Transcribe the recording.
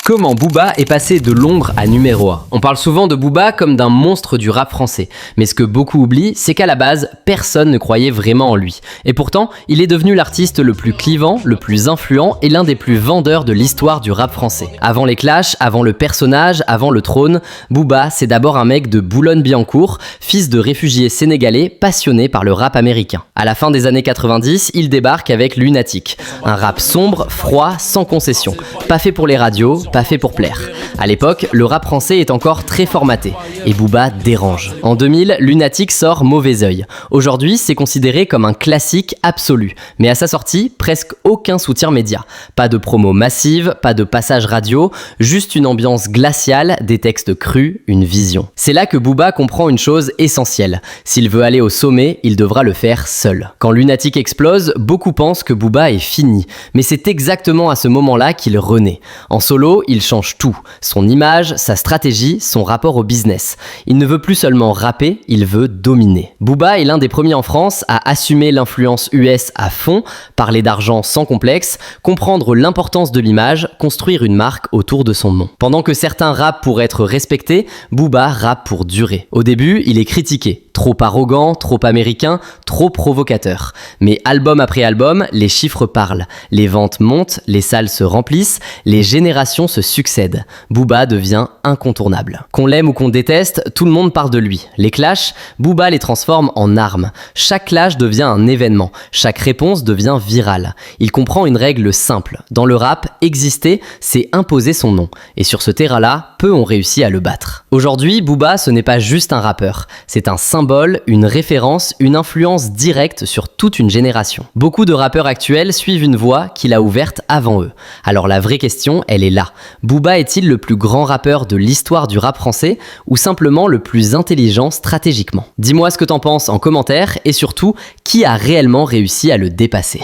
Comment Booba est passé de l'ombre à numéro 1 ? On parle souvent de Booba comme d'un monstre du rap français. Mais ce que beaucoup oublient, c'est qu'à la base, personne ne croyait vraiment en lui. Et pourtant, il est devenu l'artiste le plus clivant, le plus influent et l'un des plus vendeurs de l'histoire du rap français. Avant les clashs, avant le personnage, avant le trône, Booba, c'est d'abord un mec de Boulogne-Billancourt, fils de réfugiés sénégalais passionné par le rap américain. À la fin des années 90, il débarque avec Lunatic. Un rap sombre, froid, sans concession. Pas fait pour les radios, pas fait pour plaire. À l'époque, le rap français est encore très formaté, et Booba dérange. En 2000, Lunatic sort Mauvais Oeil. Aujourd'hui, c'est considéré comme un classique absolu, mais à sa sortie, presque aucun soutien média. Pas de promo massive, pas de passage radio, juste une ambiance glaciale, des textes crus, une vision. C'est là que Booba comprend une chose essentielle. S'il veut aller au sommet, il devra le faire seul. Quand Lunatic explose, beaucoup pensent que Booba est fini, mais c'est exactement à ce moment-là qu'il renaît. En solo, il change tout. Son image, sa stratégie, son rapport au business. Il ne veut plus seulement rapper, il veut dominer. Booba est l'un des premiers en France à assumer l'influence US à fond, parler d'argent sans complexe, comprendre l'importance de l'image, construire une marque autour de son nom. Pendant que certains rappent pour être respectés, Booba rappe pour durer. Au début, il est critiqué. Trop arrogant, trop américain, trop provocateur. Mais album après album, les chiffres parlent. Les ventes montent, les salles se remplissent, les générations se succèdent. Booba devient incontournable. Qu'on l'aime ou qu'on déteste, tout le monde parle de lui. Les clashs, Booba les transforme en armes. Chaque clash devient un événement. Chaque réponse devient virale. Il comprend une règle simple. Dans le rap, exister, c'est imposer son nom. Et sur ce terrain-là, peu ont réussi à le battre. Aujourd'hui, Booba, ce n'est pas juste un rappeur. C'est un symbole, une référence, une influence directe sur toute une génération. Beaucoup de rappeurs actuels suivent une voie qu'il a ouverte avant eux. Alors la vraie question, elle est là. Booba est-il le plus grand rappeur de l'histoire du rap français ou simplement le plus intelligent stratégiquement ? Dis-moi ce que t'en penses en commentaire et surtout, qui a réellement réussi à le dépasser ?